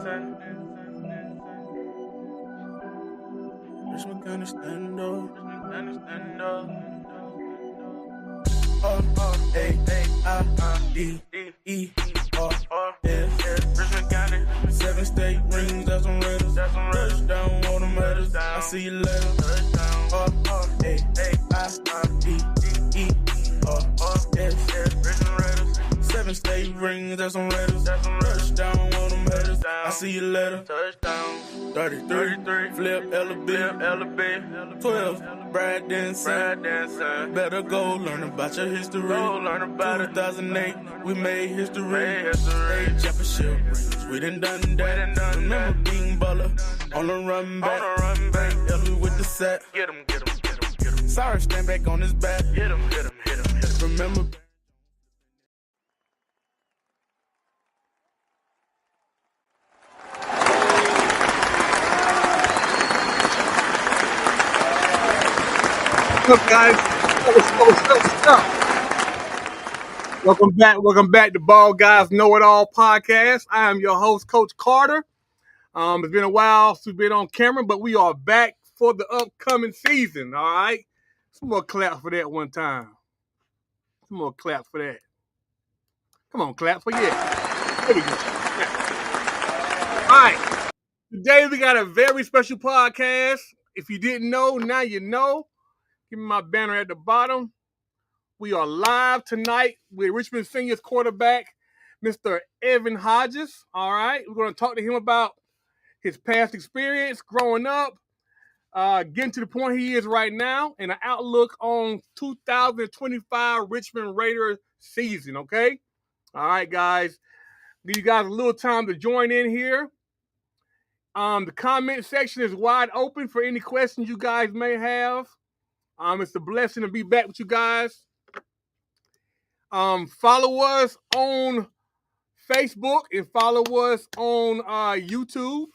Richmond can stand up. R-A-I-D-E-R-S. Richmond County. 7 state rings, that's on Raiders. Touchdown, all the matters. I see you later. R-A-I-D-E-R-S. Richmond Raiders. 7 state rings, that's on Raiders. Touchdown, all the matters. I see you later. Touchdown. 33, flip, LB, 12, Brad Denson. Better go learn about your history. 2008, we made history. 8 championship rings, we done that. Remember being baller on the run back. LB with the set. Get him. Sorry, stand back on his back. Hit him. Remember. What's up, guys? What's up? Welcome back to Ball Guys Know It All podcast. I am your host, Coach Carter. It's been a while since we've been on camera, but we are back for the upcoming season. All right, some more claps for that one time. Some more claps for that. Come on, claps for yeah. There we go. All right, today we got a very special podcast. If you didn't know, now you know. Give me my banner at the bottom. We are live tonight with Richmond Senior's quarterback, Mr. Evan Hodges. All right. We're going to talk to him about his past experience growing up, getting to the point he is right now, and an outlook on 2025 Richmond Raiders season, okay? All right, guys. Give you guys a little time to join in here. The comment section is wide open for any questions you guys may have. It's a blessing to be back with you guys. Follow us on Facebook and follow us on YouTube.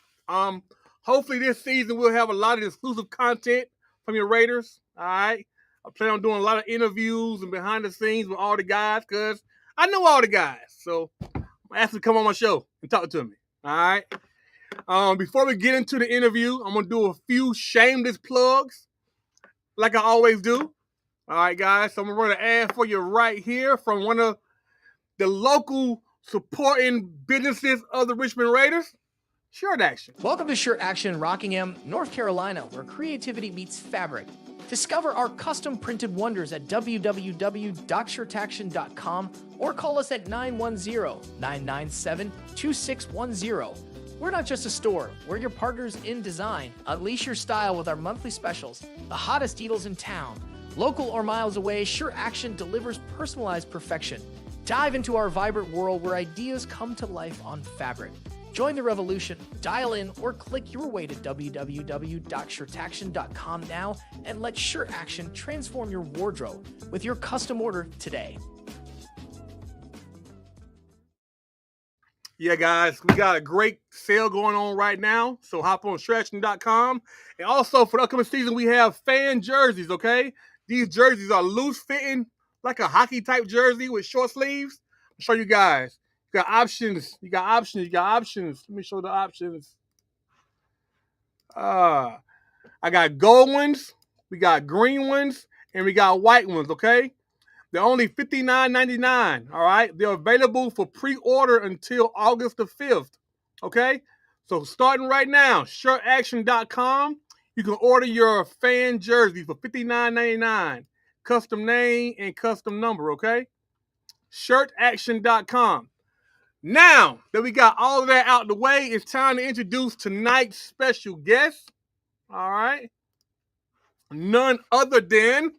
Hopefully this season we'll have a lot of exclusive content from your Raiders. All right. I plan on doing a lot of interviews and behind the scenes with all the guys because I know all the guys. So I'm ask them to come on my show and talk to me. All right. Before we get into the interview, I'm gonna do a few shameless plugs. Like I always do. All right, guys. So I'm going to run an ad for you right here from one of the local supporting businesses of the Richmond Raiders, Shirt Action. Welcome to Shirt Action in Rockingham, North Carolina, where creativity meets fabric. Discover our custom printed wonders at www.shirtaction.com or call us at 910-997-2610. We're not just a store, we're your partners in design. Unleash your style with our monthly specials, the hottest deals in town. Local or miles away, Shirt Action delivers personalized perfection. Dive into our vibrant world where ideas come to life on fabric. Join the revolution, dial in, or click your way to www.shirtaction.com now and let Shirt Action transform your wardrobe with your custom order today. Yeah, guys, we got a great sale going on right now, so hop on shirtaction.com. And also, for the upcoming season, we have fan jerseys, okay? These jerseys are loose-fitting, like a hockey-type jersey with short sleeves. I'll show you guys. You got options. You got options. Let me show the options. I got gold ones, we got green ones, and we got white ones, okay? They're only $59.99, all right? They're available for pre-order until August the 5th, okay? So starting right now, shirtaction.com, you can order your fan jersey for $59.99, custom name and custom number, okay? Shirtaction.com. Now that we got all of that out the way, it's time to introduce tonight's special guest, all right? None other than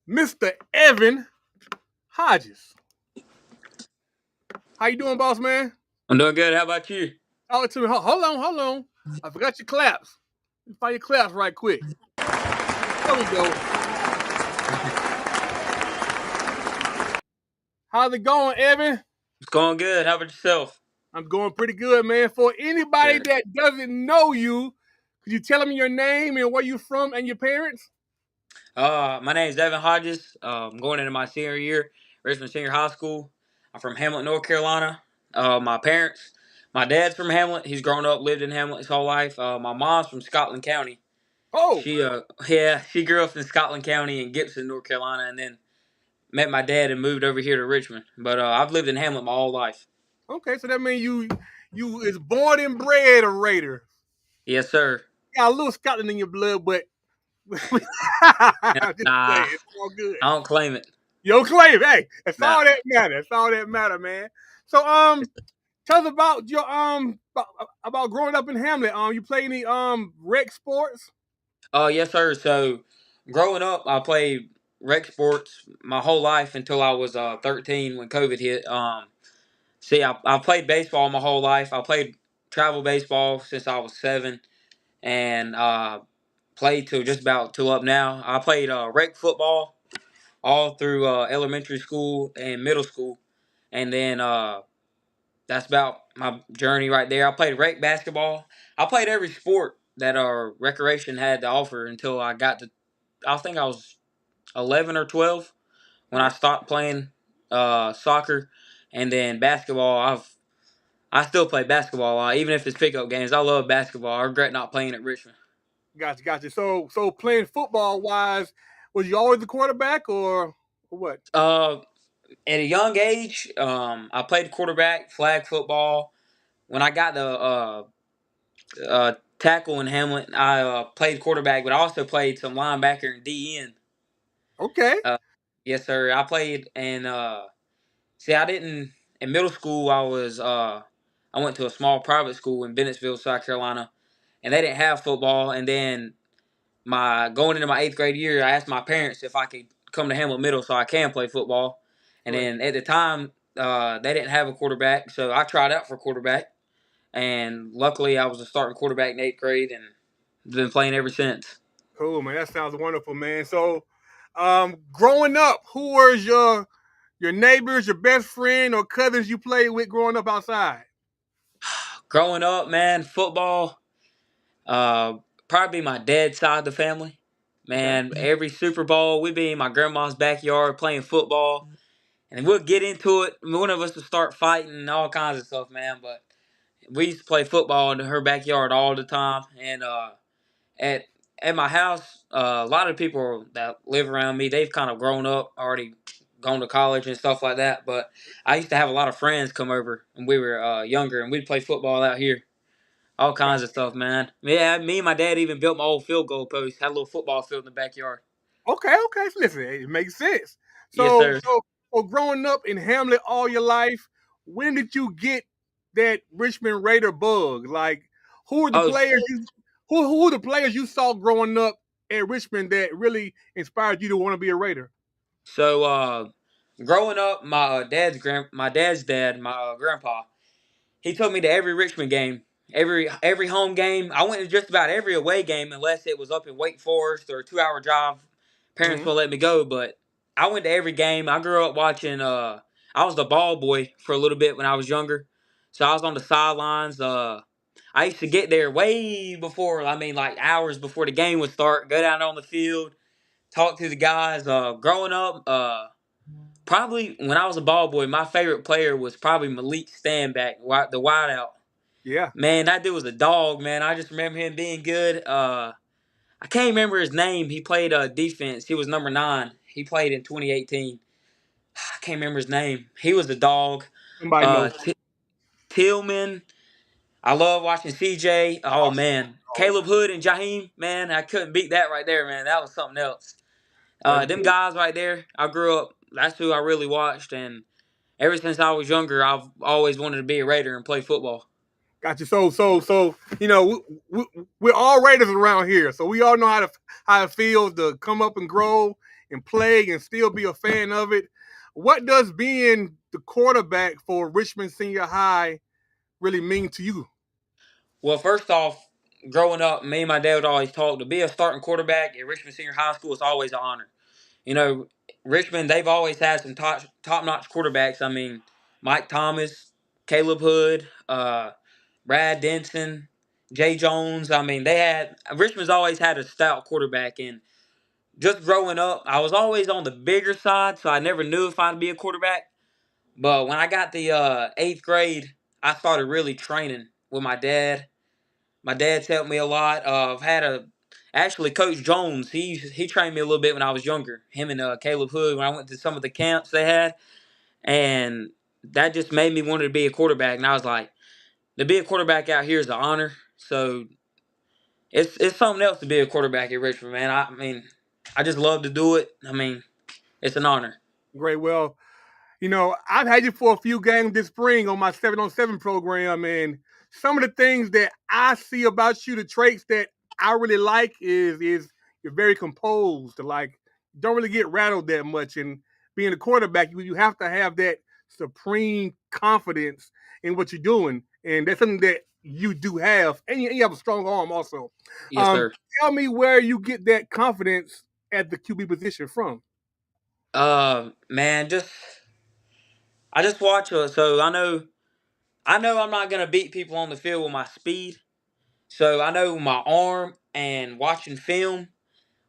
Mr. Evan Hodges. How you doing, boss man? I'm doing good. How about you? Oh, to me. Hold on. I forgot your claps. Let me find your claps right quick. There we go. How's it going, Evan? It's going good. How about yourself? I'm going pretty good, man. For anybody that doesn't know you, could you tell them your name and where you're from and your parents? My name is Evan Hodges. I'm going into my senior year, Richmond Senior High School. I'm from Hamlet, North Carolina. My parents, my dad's from Hamlet. He's grown up, lived in Hamlet his whole life. My mom's from Scotland County. Oh, She grew up in Scotland County in Gibson, North Carolina, and then met my dad and moved over here to Richmond. But I've lived in Hamlet my whole life. okay. So that means you is born and bred a Raider. Yes, sir. Got a little Scotland in your blood, but I'm just saying, Nah, it's all good. I don't claim it. Yo, claim, hey, that's Nah. all that matters. That's all that matter, man. So, tell us about your about growing up in Hamlet. You play any rec sports? Yes, sir. So, growing up, I played rec sports my whole life until I was 13 when COVID hit. I played baseball my whole life. I played travel baseball since I was 7, and played till just about till up now. I played rec football all through elementary school and middle school, and then that's about my journey right there. I played rec basketball. I played every sport that our recreation had to offer until I got to. I think I was 11 or 12 when I stopped playing soccer, and then basketball. I still play basketball a lot, even if it's pickup games. I love basketball. I regret not playing at Richmond. Gotcha. So playing football wise, was you always the quarterback or what? At a young age, I played quarterback, flag football. When I got the tackle in Hamlet, I played quarterback, but I also played some linebacker and DN. Okay. Yes, sir. I played and I didn't in middle school. I went to a small private school in Bennettsville, South Carolina, and they didn't have football. And then my going into my 8th grade year, I asked my parents if I could come to Hamlet Middle so I can play football. And Right. then at the time, they didn't have a quarterback, so I tried out for quarterback. And luckily, I was a starting quarterback in 8th grade, and been playing ever since. Cool, man. That sounds wonderful, man. So, growing up, who was your neighbors, your best friend, or cousins you played with growing up outside? Growing up, man, football, uh, probably my dad's side of the family. Okay. Man, every Super Bowl, we'd be in my grandma's backyard playing football, and we'll get into it. One of us would start fighting and all kinds of stuff, man. But we used to play football in her backyard all the time, and at at my house, a lot of people that live around me, they've kind of grown up, already gone to college and stuff like that. But I used to have a lot of friends come over when we were younger, and we'd play football out here. All kinds of stuff, man. Yeah, me and my dad even built my old field goal post. Had a little football field in the backyard. Okay. Listen, it makes sense. Yes, So, sir. so growing up in Hamlet all your life, when did you get that Richmond Raider bug? Like, who are the Oh, players you who are the players you saw growing up at Richmond that really inspired you to want to be a Raider? so growing up, my dad's dad, my grandpa, he took me to every Richmond game, every home game. I went to just about every away game, unless it was up in Wake Forest or a 2-hour drive. Parents Mm-hmm. will let me go, but I went to every game. I grew up watching. I was the ball boy for a little bit when I was younger, so I was on the sidelines. I used to get there way before. I mean, like hours before the game would start. Go down on the field, talk to the guys. Growing up, probably when I was a ball boy, my favorite player was probably Malik Stanback, the wideout. Yeah. Man, that dude was a dog, man. I just remember him being good. I can't remember his name. He played defense. He was number 9. He played in 2018. I can't remember his name. He was a dog. Somebody Uh, knows. T- Tillman. I love watching CJ. Oh, man. Caleb Hood and Jaheim. Man, I couldn't beat that right there, man. That was something else. That's Them good. guys right there, I grew up. That's who I really watched. And ever since I was younger, I've always wanted to be a Raider and play football. Gotcha. So we're all Raiders around here, so we all know how it feels to come up and grow and play and still be a fan of it. What does being the quarterback for Richmond Senior High really mean to you? Well, first off, growing up, me and my dad would always talk to be a starting quarterback at Richmond Senior High School is always an honor. You know, Richmond, they've always had some top-notch quarterbacks. I mean, Mike Thomas, Caleb Hood, Brad Denson, Jay Jones. I mean, Richmond's always had a stout quarterback. And just growing up, I was always on the bigger side, so I never knew if I'd be a quarterback. But when I got the 8th grade, I started really training with my dad. My dad's helped me a lot. I've had actually Coach Jones. He trained me a little bit when I was younger. Him and Caleb Hood when I went to some of the camps they had, and that just made me want to be a quarterback. And I was like, to be a quarterback out here is an honor. So it's something else to be a quarterback at Richmond, man. I mean, I just love to do it. I mean, it's an honor. Great. Well, I've had you for a few games this spring on my 7-on-7 program, and some of the things that I see about you, the traits that I really like is you're very composed. Like, don't really get rattled that much. And being a quarterback, you have to have that supreme confidence in what you're doing, and that's something that you do have, and you have a strong arm also. Yes, sir. Tell me where you get that confidence at the QB position from. Man, I just watch so I know I'm not gonna beat people on the field with my speed. So I know my arm and watching film.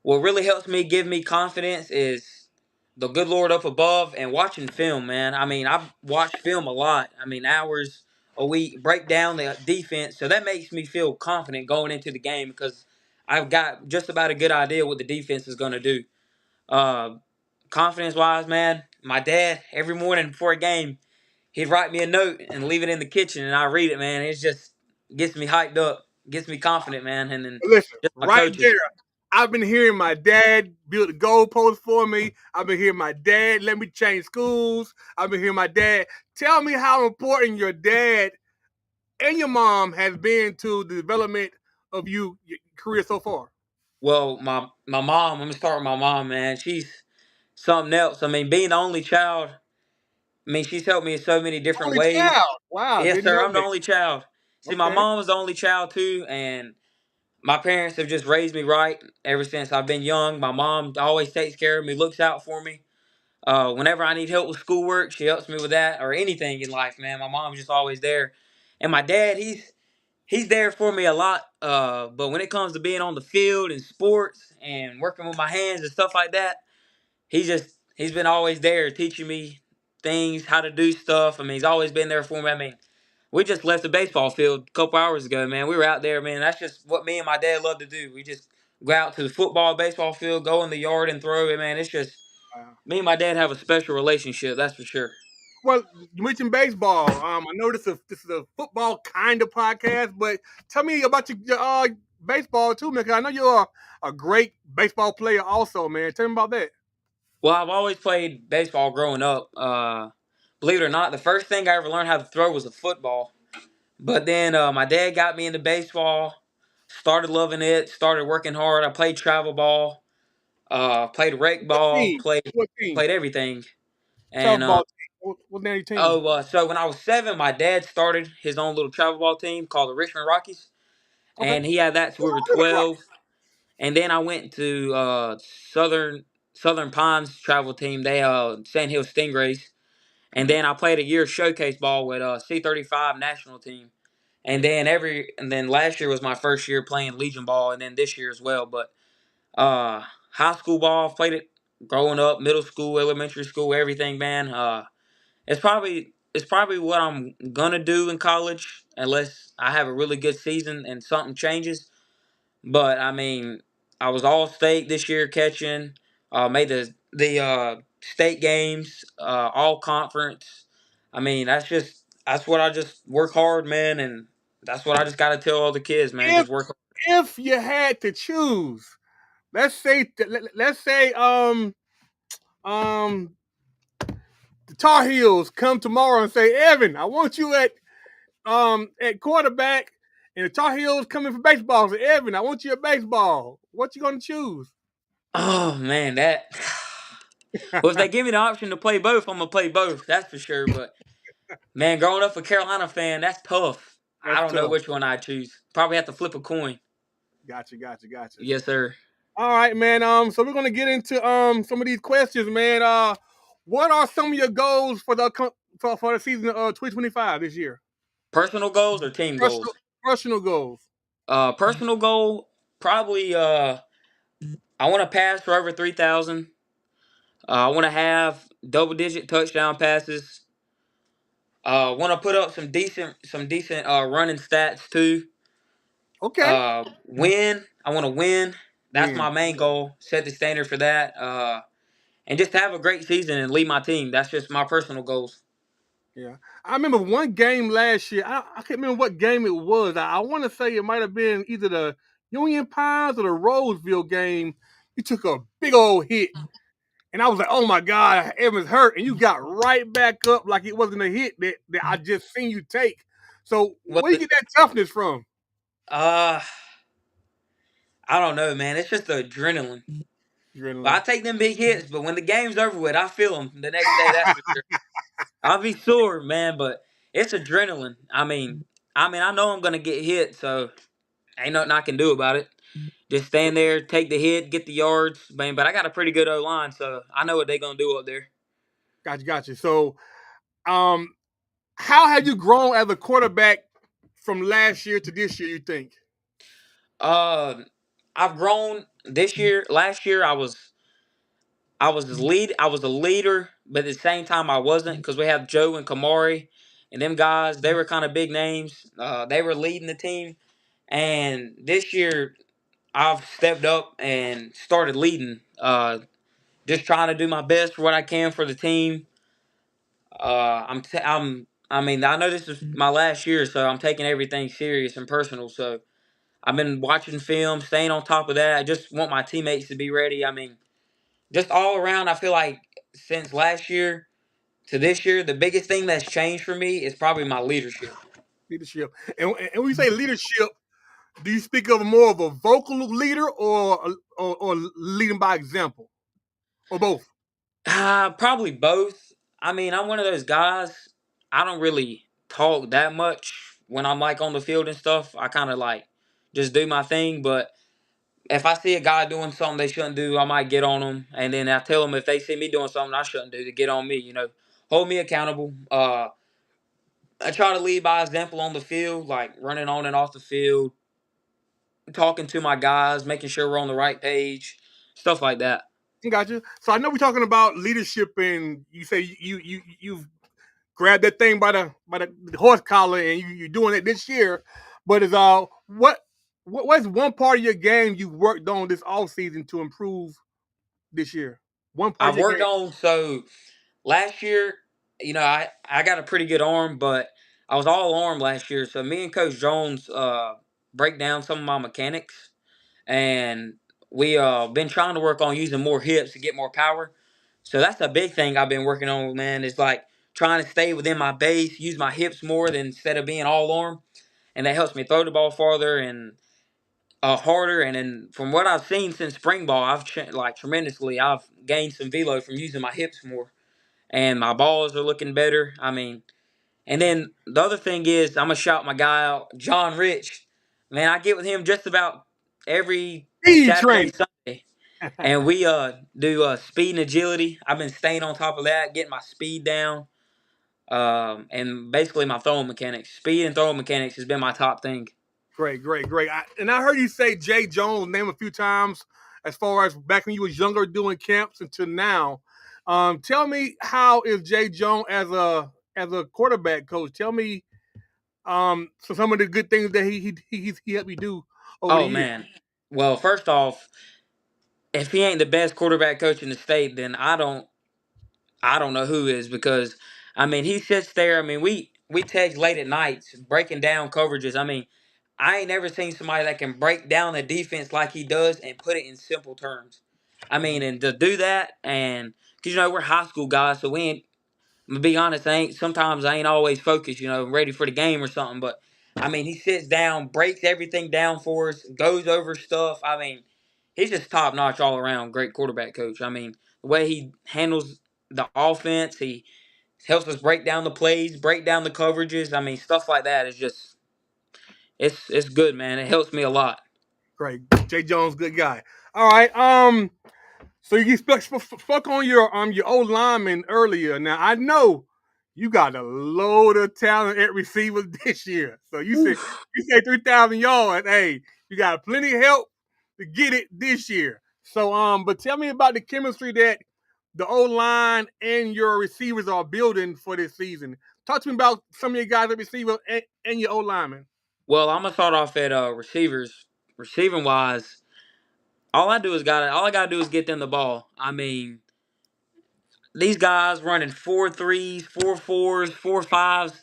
What really helps me give me confidence is the good Lord up above and watching film, man. I mean, I've watched film a lot. I mean, hours a week, break down the defense. So that makes me feel confident going into the game because I've got just about a good idea what the defense is going to do. Uh, Confidence wise, man, my dad, every morning before a game, he'd write me a note and leave it in the kitchen, and I read it, man. It just gets me hyped up, gets me confident, man. And then Listen, just my right coaches. there. I've been hearing my dad build the goalpost for me. I've been hearing my dad let me change schools. I've been hearing my dad tell me how important your dad and your mom has been to the development of your career so far. Well, my mom. Let me start with my mom, man. She's something else. I mean, being the only child. I mean, she's helped me in so many different Only ways. child. Wow, Yes, didn't sir. know I'm the that. only child. See, my Okay. mom was the only child too, and my parents have just raised me right ever since I've been young. My mom always takes care of me, looks out for me. Whenever I need help with schoolwork, she helps me with that or anything in life, man. My mom's just always there. And my dad, he's there for me a lot. But when it comes to being on the field and sports and working with my hands and stuff like that, he's been always there teaching me things, how to do stuff. I mean, he's always been there for me. I mean, we just left the baseball field a couple hours ago, man. We were out there, man. That's just what me and my dad love to do. We just go out to the football, baseball field, go in the yard and throw it, man. It's just Wow. me and my dad have a special relationship, that's for sure. Well, you mentioned baseball. I know this is a football kind of podcast, but tell me about your baseball too, man. 'Cause I know you're a great baseball player, also, man. Tell me about that. Well, I've always played baseball growing up. Believe it or not, the first thing I ever learned how to throw was a football. But then my dad got me into baseball, started loving it, started working hard. I played travel ball, played rec What ball, team? What team? played everything. And Travel ball team. What's the name of your team? so when I was 7, my dad started his own little travel ball team called the Richmond Rockies, Okay. and he had that till we were Right. 12. And then I went to Southern Pines travel team. They Sand Hill Stingrays. And then I played a year showcase ball with C35 national team. And then last year was my first year playing Legion ball, and then this year as well. But high school ball, played it growing up, middle school, elementary school, everything, man. It's probably what I'm gonna do in college unless I have a really good season and something changes. But I mean, I was all state this year catching. Made the state games, all conference. I mean, that's what I just work hard, man, and that's what I just got to tell all the kids, man. If Just work hard. if you had to choose, let's say the Tar Heels come tomorrow and say, Evan, I want you at quarterback, and the Tar Heels coming for baseball. Say, Evan, I want you at baseball. What you gonna choose? Oh man, that. Well, if they give me the option to play both, I'm gonna play both. That's for sure. But man, growing up a Carolina fan, that's tough. I That's don't know tough. which one I choose. Probably have to flip a coin. Gotcha. Yes, sir. All right, man. So we're gonna get into some of these questions, man. What are some of your goals for the season of 2025 this year? Personal goals or team Personal goals? personal goals. Personal goal, probably I want to pass for over 3,000. I want to have double digit touchdown passes. Want to put up some decent running stats too. Okay. Win. I want to win. That's Win. my main goal. Set the standard for that. And just have a great season and lead my team. That's just my personal goals. Yeah. I remember one game last year. I can't remember what game it was. I want to say it might have been either the Union Pines or the Roseville game. You took a big old hit. And I was like, oh my God, Evans hurt. And you got right back up like it wasn't a hit that I just seen you take. So Well, where do you get that toughness from? I don't know, man. It's just the adrenaline. But I Adrenaline. take them big hits, but when the game's over with, I feel them the next day. That's for sure. I'll be sore, man, but it's adrenaline. I know I'm gonna get hit, so ain't nothing I can do about it. Just stand there, take the hit, get the yards, man. But I got a pretty good O line, so I know what they're gonna do up there. Gotcha. So, how have you grown as a quarterback from last year to this year, you think? I've grown this year. Last year, I was a leader, but at the same time, I wasn't because we have Joe and Kamari, and them guys. They were kind of big names. They were leading the team, and this year I've stepped up and started leading. Just trying to do my best for what I can for the team. I know this is my last year, so I'm taking everything serious and personal. So I've been watching film, staying on top of that. I just want my teammates to be ready. Just all around, I feel like since last year to this year, the biggest thing that's changed for me is probably my leadership. Leadership. And when you say leadership, do you speak of more of a vocal leader or leading by example? Or both? Probably both. I'm one of those guys. I don't really talk that much when I'm like on the field and stuff. I kind of like just do my thing. But if I see a guy doing something they shouldn't do, I might get on them, and then I tell them if they see me doing something I shouldn't do to get on me. Hold me accountable. I try to lead by example on the field, like running on and off the field, talking to my guys, making sure we're on the right page, stuff like that. Gotcha. So I know we're talking about leadership, and you say you've grabbed that thing by the horse collar, and you're doing it this year. But is what's one part of your game you worked on this off season to improve this year? One part of I've your worked game. on so last year, I got a pretty good arm, but I was all arm last year. So me and Coach Jones break down some of my mechanics, and we been trying to work on using more hips to get more power. So that's a big thing I've been working on, man. Is like trying to stay within my base, use my hips more than instead of being all arm, and that helps me throw the ball farther and harder. And then from what I've seen since spring ball, I've tremendously. I've gained some velo from using my hips more, and my balls are looking better. And then the other thing is, I'm gonna shout my guy out, John Rich. Man, I get with him just about every Speed Saturday, train. Sunday, and we do speed and agility. I've been staying on top of that, getting my speed down, and basically my throwing mechanics. Speed and throwing mechanics has been my top thing. Great. And I heard you say Jay Jones name a few times as far as back when you was younger doing camps until now. Tell me, how is Jay Jones as a quarterback coach? Tell me so some of the good things that he helped you do over the Oh years. man. Well, first off, if he ain't the best quarterback coach in the state, then I don't know who is, because he sits there. We text late at nights breaking down coverages. I ain't never seen somebody that can break down the defense like he does and put it in simple terms. And to do that, and because we're high school guys, so we ain't. I'm gonna be honest, sometimes I ain't always focused, ready for the game or something. But he sits down, breaks everything down for us, goes over stuff. He's just top notch all around, great quarterback coach. The way he handles the offense, he helps us break down the plays, break down the coverages. Stuff like that is just it's good, man. It helps me a lot. Great, Jay Jones, good guy. All right. So you spoke on your old lineman earlier. Now I know you got a load of talent at receiver this year. So Oof. you say 3,000 yards. Hey, you got plenty of help to get it this year. So but tell me about the chemistry that the O-line and your receivers are building for this season. Talk to me about some of your guys at receiver and your O-linemen. Well, I'm gonna start off at receivers. Receiving wise, all I gotta do is get them the ball. I mean, these guys running 4.3s, 4.4s, 4.5s.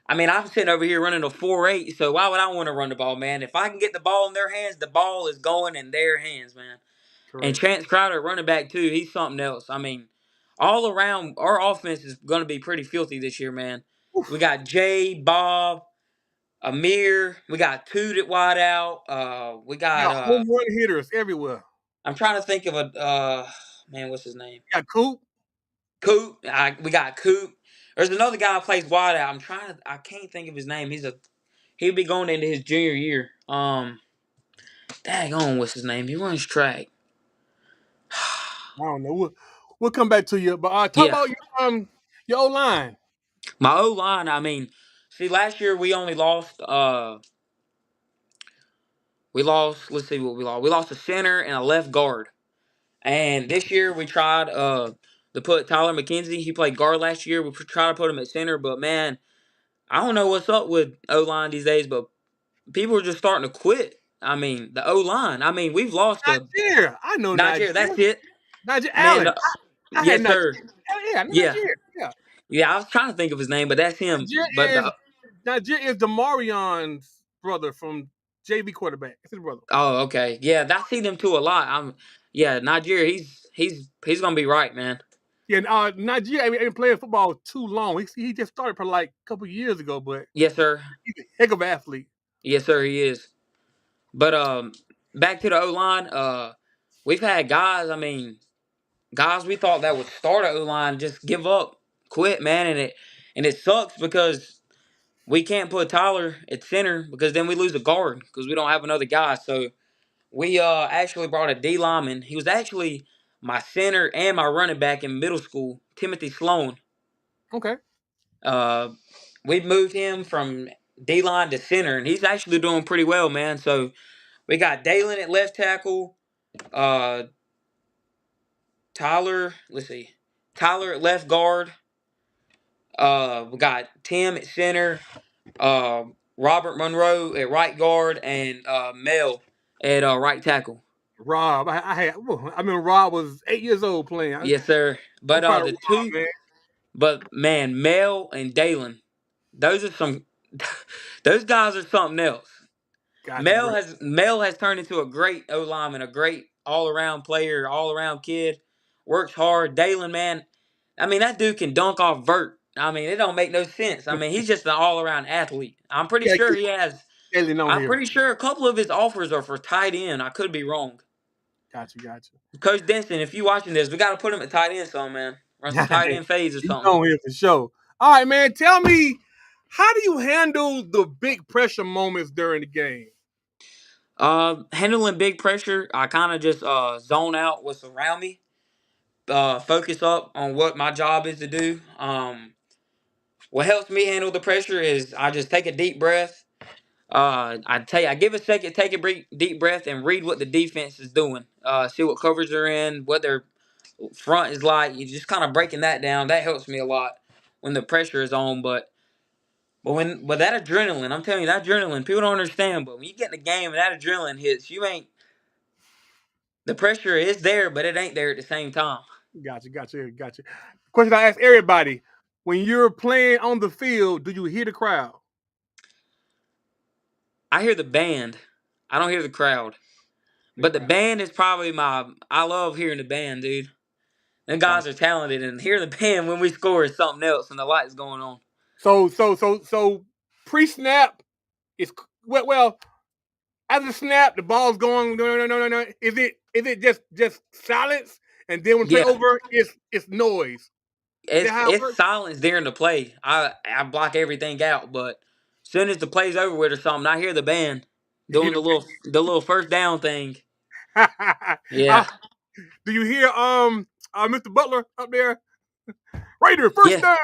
I mean, I'm sitting over here running a 4.8. So why would I want to run the ball, man? If I can get the ball in their hands, the ball is going in their hands, man. And Correct. Chance Crowder, running back too, he's something else. I mean, all around, our offense is going to be pretty filthy this year, man. Oof. We got Jay, Bob, Amir. We got Toot at wide out. We got Got home run hitters everywhere. I'm trying to think of a man. What's his name? Got Coop. Coop. We got Coop. There's another guy who plays wide out. I can't think of his name. He'll be going into his junior year. Daggone, what's his name? He runs track. I don't know. We'll come back to you. But talk Yeah, about your O-line. my O line. I mean, see, last year we only lost. We lost. Let's see what we lost. We lost a center and a left guard. And this year we tried to put Tyler McKenzie. He played guard last year. We tried to put him at center, but man, I don't know what's up with O line these days. But people are just starting to quit. I mean, the O line. I mean, we've lost a Nigeria. I know Nigeria. Nigeria. That's it, Nigeria man. Allen. I had Yes, Nigeria. sir. Yeah, I know Yeah, Nigeria. Yeah. yeah. I was trying to think of his name, but that's him. But Nigeria is Demarion's brother from JV quarterback. It's his brother. oh, okay, yeah. I see them too a lot. Yeah, Nigeria. He's gonna be right, man. Yeah, Nigeria ain't playing football too long. He just started for like a couple years ago, but Yes, sir. he's a heck of an athlete. Yes, sir. He is. But back to the O line. We've had guys. I mean, guys we thought that would start a O line just give up, quit, man, and it sucks because we can't put Tyler at center because then we lose a guard because we don't have another guy. So we actually brought a D lineman. He was actually my center and my running back in middle school, Timothy Sloan. Okay. Uh, we moved him from D line to center, and he's actually doing pretty well, man. So we got Dalen at left tackle, uh, Tyler. Let's see, Tyler at left guard. We got Tim at center, Robert Monroe at right guard, and Mel at right tackle. Rob. I mean, Rob was 8 years old playing. Yes, sir. I'm But proud of the Rob, two, man. but man, Mel and Dalen, those are some. Those guys are something else. Gotcha, bro. Mel has turned into a great O lineman, a great all around player, all around kid. Works hard. Dalen, man, I mean that dude can dunk off vert. I mean it don't make no sense. I mean he's just an all around athlete. I'm pretty Yeah, sure he has. Dalen on I'm here. pretty sure a couple of his offers are for tight end. I could be wrong. Gotcha. Coach Denson, if you watching this, we got to put him at tight end, so man, run some tight end phase or He's something. on here for sure. All right, man. Tell me, how do you handle the big pressure moments during the game? Handling big pressure, I kind of just zone out what's around me. Focus up on what my job is to do. What helps me handle the pressure is I just take a deep breath. I give a second, take a deep breath, and read what the defense is doing. See what coverage they're in, what their front is like. You just kind of breaking that down. That helps me a lot when the pressure is on. But that adrenaline, I'm telling you, that adrenaline, people don't understand. But when you get in the game and that adrenaline hits, the pressure is there, but it ain't there at the same time. Gotcha. Question I ask everybody: when you're playing on the field, do you hear the crowd? I hear the band. I don't hear the crowd. But the band is probably I love hearing the band, dude. Them guys Gotcha. are talented, and hearing the band when we score is something else, and the lights going on. So pre-snap is well. As a snap, the ball's going. No. Is it just silence, and then when play Yeah, over, it's noise. Is that how it it's works? silence during the play. I block everything out, but as soon as the play's over with or something, I hear the band doing the little first down thing. Uh, Yeah, do you hear Mr. Butler up there? Raider first yeah, down.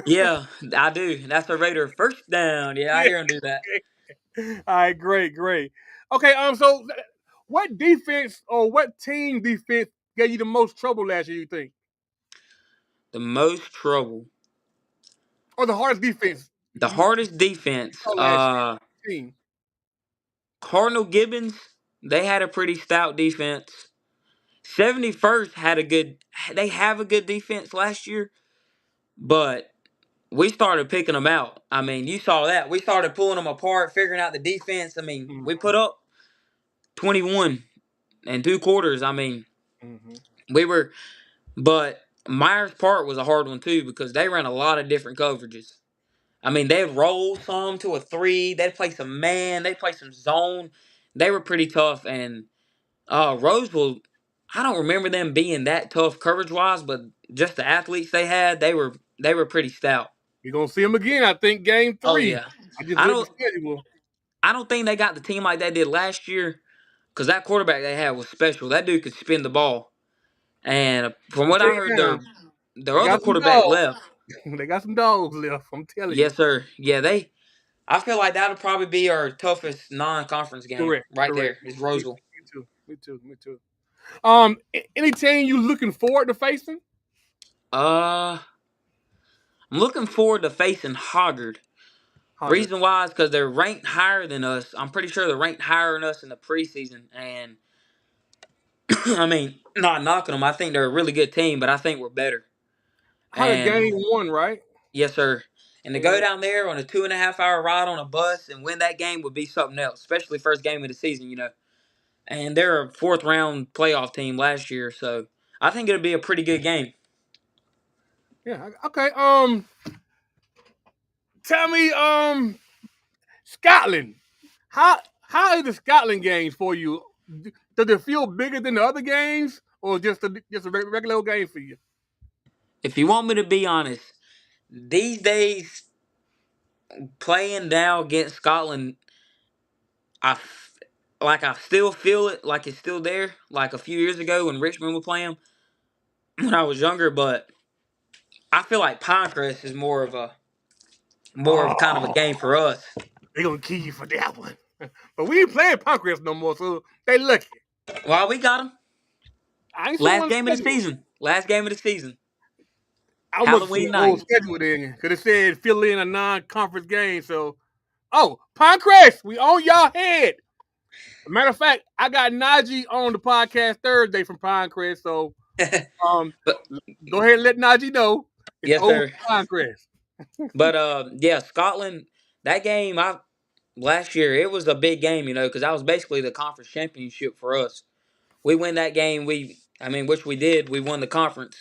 yeah. I do. That's a Raider first down. Yeah, I Yeah. hear him do that. All right, great. Okay, so what defense or what team defense gave you the most trouble last year, you think? the most trouble. Or the hardest defense The you hardest defense. saw last year? Cardinal Gibbons. They had a pretty stout defense. 71st had a good. They have a good defense last year, but we started picking them out. I mean, you saw that. We started pulling them apart, figuring out the defense. I mean, Mm-hmm. we put up 21 and 2 quarters. I mean, Mm-hmm. we were. But Myers Park was a hard one too because they ran a lot of different coverages. I mean, they'd roll some to a 3. They'd play some man. They'd play some zone. They were pretty tough. And Roseville, I don't remember them being that tough coverage-wise, but just the athletes they had, they were pretty stout. You're gonna see them again, I think, game Oh 3. yeah, I just I looked at don't the schedule. I don't think they got the team like they did last year because that quarterback they had was special. That dude could spin the ball. And from I'm what I telling you heard, now, their they other got some quarterback dogs. left. They got some dogs left. I'm telling you. Yes, sir. Yeah, I feel like that'll probably be our toughest non-conference game Correct. right Correct. there. Is Me Roseville. too. Me too. Me too. Any team you looking forward to facing? I'm looking forward to facing Hoggard. Hoggard. Reason why is because they're ranked higher than us. I'm pretty sure they're ranked higher than us in the preseason. And I mean, not knocking them. I think they're a really good team, but I think we're better. Hoggard And game 1, right? yes, sir. And to go Mhm. down there on a 2.5 hour ride on a bus and win that game would be something else, especially first game of the season. And they're a 4th-round playoff team last year, so I think it'll be a pretty good game. Yeah. Okay. Tell me, Scotland. How is the Scotland games for you? Does it feel bigger than the other games, or just a regular old game for you? If you want me to be honest, these days playing now against Scotland, I still feel it like it's still there. Like a few years ago when Richmond would play them when I was younger, but I feel like Pinecrest is more of kind of a Oh, game for us. they gonna kill you for that one. But we ain't playing Pancras no more, so they lucky. Well, we got them. I ain't sure Last on the game of the schedule. season. Last game of the season. I must see Halloween the whole night. schedule then, because it said fill in a non-conference game. So, Pancras, we on y'all head. Matter of fact, I got Najee on the podcast Thursday from Pinecrest, so um, But go ahead and let Najee know it's yes, over sir. Pinecrest. But yeah, Scotland. That game, last year it was a big game, because that was basically the conference championship for us. We win that game. Which we did. We won the conference,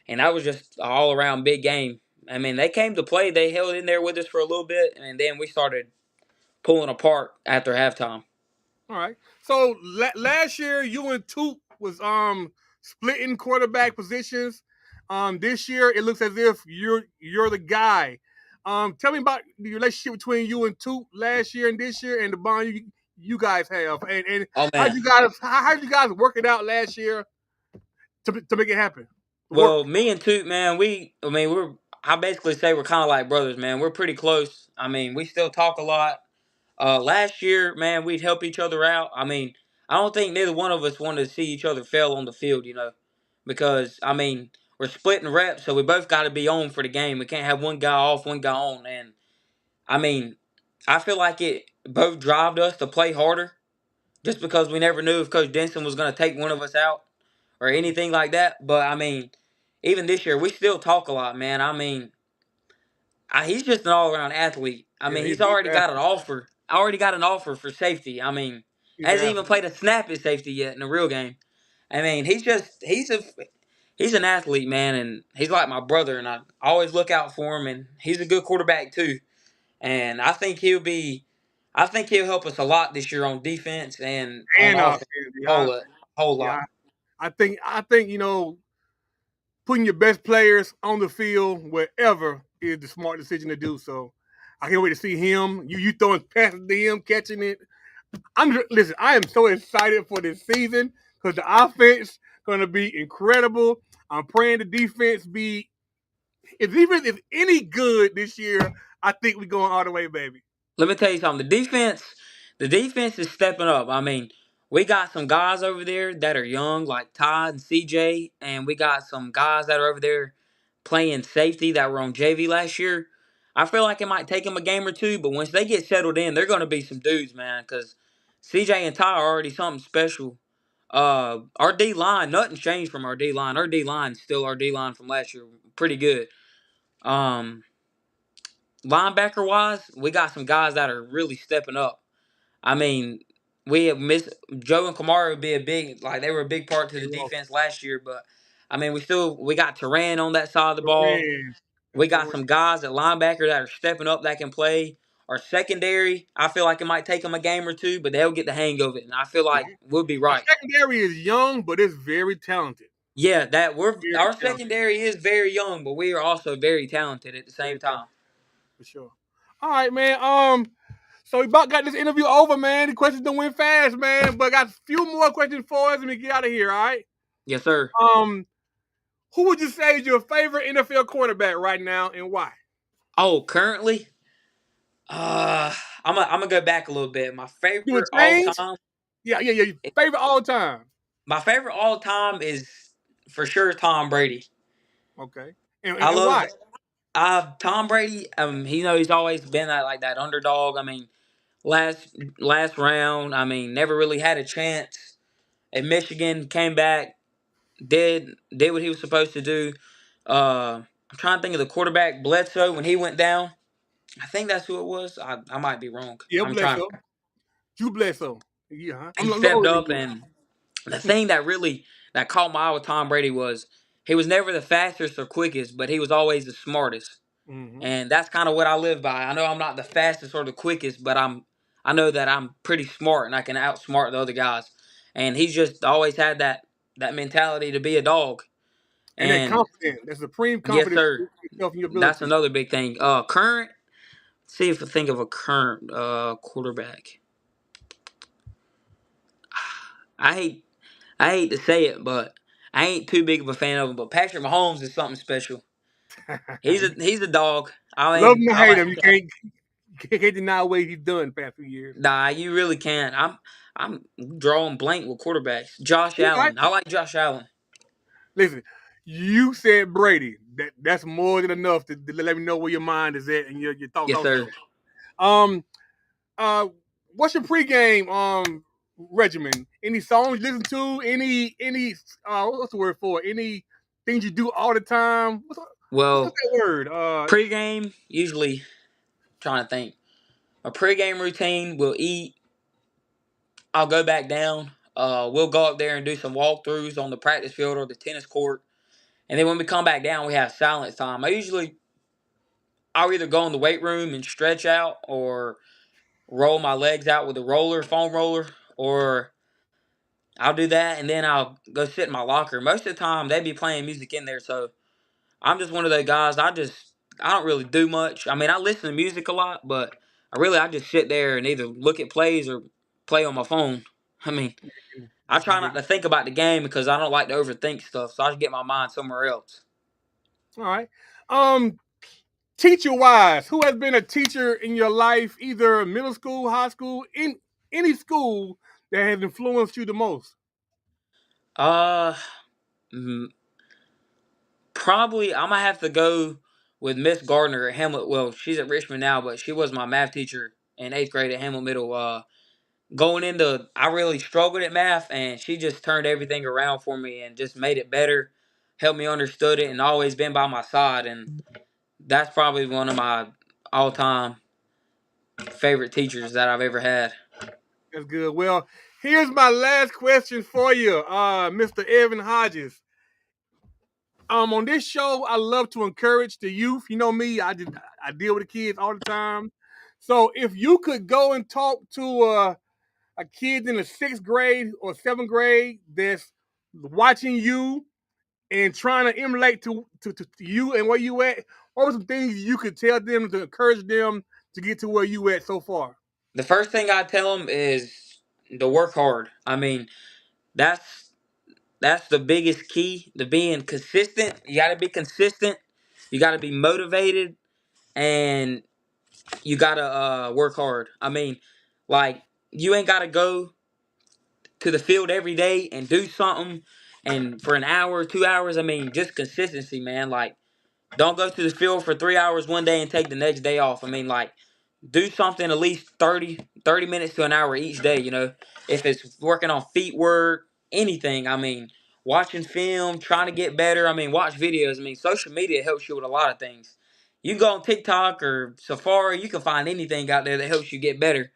and that was just an all around big game. I mean, they came to play. They held in there with us for a little bit, and then we started pulling apart after halftime. All right. So last year, you and Toot was splitting quarterback positions. This year it looks as if you're the guy. Tell me about the relationship between you and Toot last year and this year, and the bond you guys have, and Oh how man. you guys work it out last year to make it happen. Well, Work. me and Toot, man, I basically say we're kind of like brothers, man. We're pretty close. I mean, we still talk a lot. Last year, man, we'd help each other out. I mean, I don't think neither one of us wanted to see each other fail on the field, because I mean, we're splitting reps, so we both got to be on for the game. We can't have one guy off, one guy on, and I mean, I feel like it both drove us to play harder, just because we never knew if Coach Denson was going to take one of us out or anything like that. But I mean, even this year, we still talk a lot, man. I mean, he's just an all-around athlete. I Yeah, mean, he's he's he's already got an offer. Already got an offer for safety. I mean, he's hasn't even athlete. played a snap at safety yet in a real game. I mean, he's an athlete, man, and he's like my brother, and I always look out for him. And he's a good quarterback too. And I think he'll help us a lot this year on defense and on And offense. yeah, Whole lot. yeah. I think putting your best players on the field wherever is the smart decision to do. So I can't wait to see him. You throwing passes to him, catching it. Listen. I am so excited for this season because the offense going to be incredible. I'm praying the defense be. If defense is any good this year, I think we're going all the way, baby. Let me tell you something. The defense is stepping up. I mean, we got some guys over there that are young, like Todd and CJ, and we got some guys that are over there playing safety that were on JV last year. I feel like it might take them a game or two, but once they get settled in, they're going to be some dudes, man. Because CJ and Ty are already something special. Our D line, nothing's changed from our D line. Our D line still our D line from last year, pretty good. Um, Linebacker wise, we got some guys that are really stepping up. I mean, we have missed Joe and Kamara would be they were a big part to the defense last year, but I mean we got Turan on that side of the ball. We got some guys at linebacker that are stepping up that can play. Our secondary, I feel like it might take them a game or two, but they'll get the hang of it, and I feel like we'll be Our right. secondary is young, but it's very talented. Yeah, Very our talented. secondary is very young, but we are also very talented at the same time. For sure. All right, man. So we about got this interview over, man. The questions don't went fast, man. But got a few more questions for us, and we get out of here. All right. Yes, sir. Who would you say is your favorite NFL quarterback right now, and why? Oh, currently, I'm gonna go back a little bit. My Do it favorite all change? time. Yeah. Favorite all time. My favorite all time is for sure Tom Brady. Okay. I And love why? Tom Brady. He's always been that underdog. I mean, last round. I mean, never really had a chance. At Michigan, came back, did what he was supposed to do. I'm trying to think of the quarterback Bledsoe when he went down. I think that's who it was. I might be wrong. Yeah, I'm trying. Bledsoe. Drew Bledsoe. Yeah. I'm He a little stepped older than up, you. and the thing that caught my eye with Tom Brady was he was never the fastest or quickest, but he was always the smartest. Mm-hmm. And that's kind of what I live by. I know I'm not the fastest or the quickest, but I know that I'm pretty smart and I can outsmart the other guys. And he's just always had that mentality to be a dog. And that And confidence, that supreme yes, confidence in sir. yourself and your That's ability. another big thing. Current. See if I think of a current quarterback. I hate I hate to say it, but I ain't too big of a fan of him. But Patrick Mahomes is something special. He's a dog. I Love mean, him or I hate like. him, you can't deny what he's done the past few years. Nah, you really can't. I'm drawing blank with quarterbacks. Josh Right. Allen. I like Josh Allen. Listen, you said Brady. That's more than enough to let me know where your mind is at and your thoughts Yes, also. sir. What's your pregame regimen? Any songs you listen to? Any what's the word for it? Any things you do all the time? What's Well, that word? pregame usually trying to think. A pregame routine. We'll eat. I'll go back down. We'll go up there and do some walkthroughs on the practice field or the tennis court. And then when we come back down, we have silence time. I'll either go in the weight room and stretch out or roll my legs out with a foam roller, or I'll do that and then I'll go sit in my locker. Most of the time, they be playing music in there, so I'm just one of those guys. I don't really do much. I mean, I listen to music a lot, but I just sit there and either look at plays or play on my phone. I mean, I try not to think about the game because I don't like to overthink stuff, so I just get my mind somewhere else. All right. Teacher wise, who has been a teacher in your life, either middle school, high school, in any school that has influenced you the most? Uh, Probably I'm gonna have to go with Miss Gardner at Hamlet. Well, she's at Richmond now, but she was my math teacher in 8th grade at Hamlet Middle. Going into, I really struggled at math, and she just turned everything around for me and just made it better, helped me understood it, and always been by my side. And that's probably one of my all-time favorite teachers that I've ever had. That's good. Well, here's my last question for you, Mr. Evan Hodges. On this show, I love to encourage the youth. You know me, I deal with the kids all the time. So if you could go and talk to a kid in the 6th grade or 7th grade that's watching you and trying to emulate to you and where you at, what were some things you could tell them to encourage them to get to where you at so far? The first thing I tell them is to work hard. I mean, that's the biggest key to being consistent. You got to be consistent. You got to be motivated, and you got to work hard. I mean, like, you ain't got to go to the field every day and do something and for an hour, 2 hours. I mean, just consistency, man. Like, Don't go to the field for 3 hours one day and take the next day off. I mean, like, do something at least 30 minutes to an hour each day, you know. If it's working on feet work, anything, I mean, watching film, trying to get better. I mean, watch videos. I mean, social media helps you with a lot of things. You can go on TikTok or Safari, you can find anything out there that helps you get better.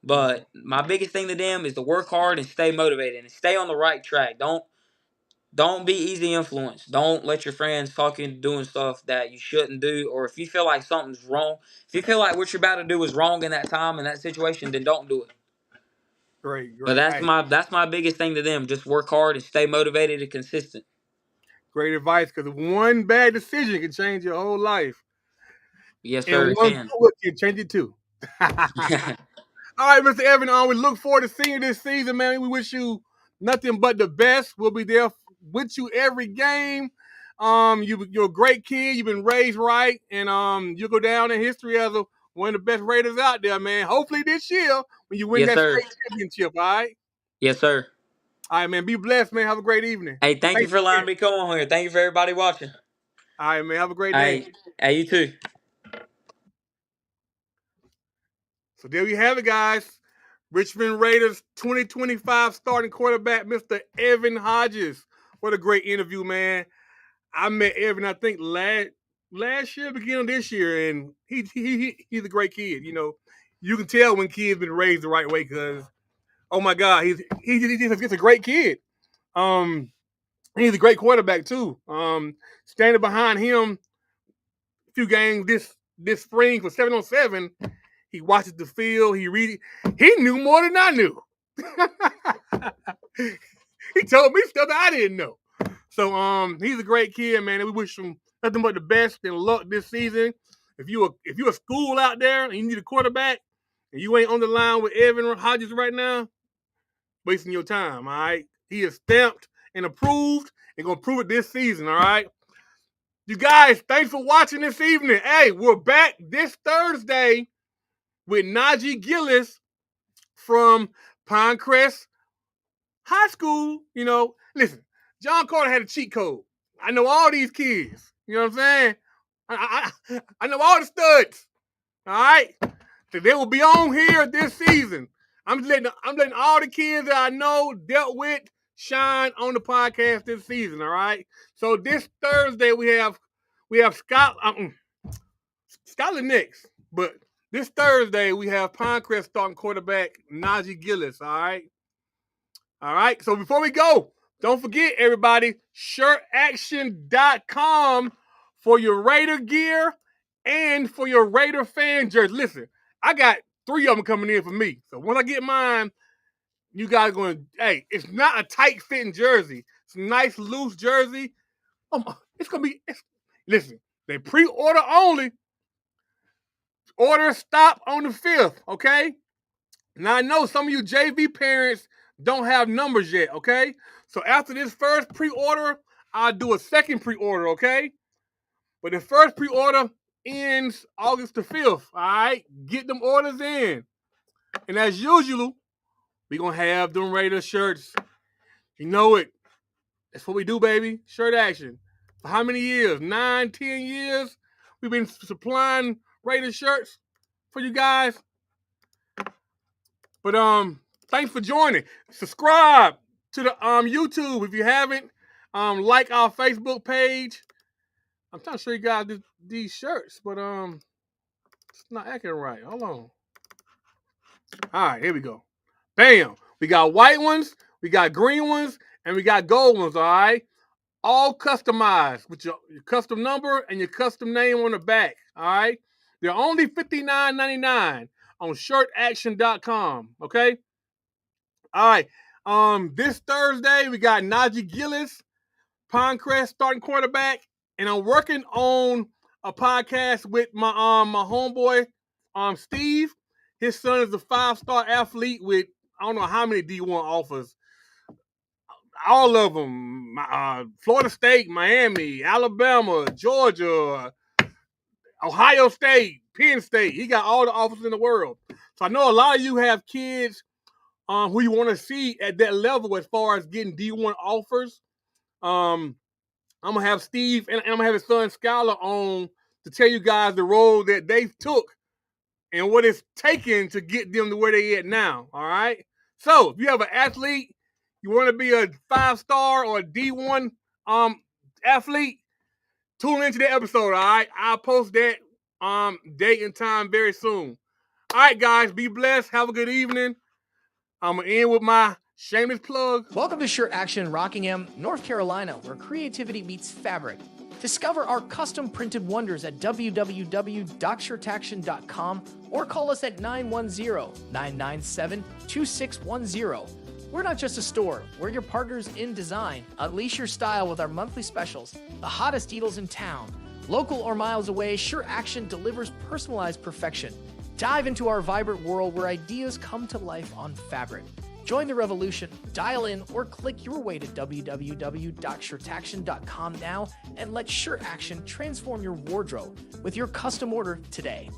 But my biggest thing to them is to work hard and stay motivated and stay on the right track. Don't be easy influenced. Don't let your friends talk you into doing stuff that you shouldn't do. Or if you feel like something's wrong, if you feel like what you're about to do is wrong in that time, in that situation, then don't do it. Great, But great. Hey, that's my biggest thing to them. Just work hard and stay motivated and consistent. great advice, because one bad decision can change your whole life. Yes, And sir, it one can. good can change it too. All right, Mr. Evan, we look forward to seeing you this season, man. We wish you nothing but the best. We'll be there with you every game. You're a great kid. You've been raised right, and you'll go down in history as one of the best Raiders out there, man. Hopefully this year when you win Yes, that sir. state championship, all right? Yes, sir. All right, man. Be blessed, man. Have a great evening. Hey, thank you Thanks for allowing again. me to come on here. Thank you for everybody watching. All right, man. Have a great day. Hey, you too. So there you have it, guys. Richmond Raiders 2025 starting quarterback, Mr. Evan Hodges. What a great interview, man. I met Evan, I think, last year, beginning of this year, and he's a great kid. You know, you can tell when kids been raised the right way because, oh my God, he's a great kid. He's a great quarterback too. Standing behind him a few games this spring for 7-on-7, he watches the field. He knew more than I knew. He told me stuff that I didn't know. So he's a great kid, man, and we wish him nothing but the best and luck this season. If you a school out there and you need a quarterback and you ain't on the line with Evan Hodges right now, wasting your time, all right? He is stamped and approved and gonna prove it this season, all right? You guys, thanks for watching this evening. Hey, we're back this Thursday with Najee Gillis from Pinecrest High School. You know, listen, John Carter had a cheat code. I know all these kids. You know what I'm saying? I know all the studs. All right? So they will be on here this season. I'm letting all the kids that I know dealt with shine on the podcast this season. All right. So this Thursday we have Skylar next, but this Thursday we have Pinecrest starting quarterback Najee Gillis. All right. All right. So before we go, don't forget, everybody, shirtaction.com for your Raider gear and for your Raider fan jersey. Listen, I got 3 of them coming in for me. So once I get mine, you guys are going to, hey, it's not a tight fitting jersey. It's a nice loose jersey. It's going to be, listen, they pre-order only. Order stop on the 5th, okay? Now I know some of you JV parents don't have numbers yet, okay? So after this first pre-order, I'll do a second pre-order, okay? But the first pre-order ends August the 5th, all right? Get them orders in. And as usual, we're going to have them Raider shirts. You know it. That's what we do, baby. Shirt action. For how many years? 9, 10 years? We've been supplying Raider shirts for you guys. But thanks for joining. Subscribe to the YouTube if you haven't. Like our Facebook page. I'm trying to show you guys these shirts, but it's not acting right. Hold on. All right, here we go. Bam. We got white ones, we got green ones, and we got gold ones, all right? All customized with your custom number and your custom name on the back, all right? They're only $59.99 on shirtaction.com, okay? All right. This Thursday we got Najee Gillis, Pinecrest starting quarterback, and I'm working on a podcast with my homeboy Steve. His son is a 5-star athlete with I don't know how many D1 offers. All of them: Florida State, Miami, Alabama, Georgia, Ohio State, Penn State. He got all the offers in the world. So I know a lot of you have kids who you want to see at that level as far as getting D1 offers. I'm going to have Steve and I'm going to have his son Skylar on to tell you guys the road that they took and what it's taken to get them to where they at now, all right? So if you have an athlete, you want to be a 5-star or a D1 athlete, tune into the episode, all right? I'll post that date and time very soon. All right, guys, be blessed. Have a good evening. I'm going to end with my shameless plug. Welcome to Shirt Action in Rockingham, North Carolina, where creativity meets fabric. Discover our custom printed wonders at www.shirtaction.com or call us at 910-997-2610. We're not just a store, we're your partners in design. Unleash your style with our monthly specials, the hottest deals in town. Local or miles away, Shirt Action delivers personalized perfection. Dive into our vibrant world where ideas come to life on fabric. Join the revolution, dial in, or click your way to www.shirtaction.com now and let Shirt Action transform your wardrobe with your custom order today.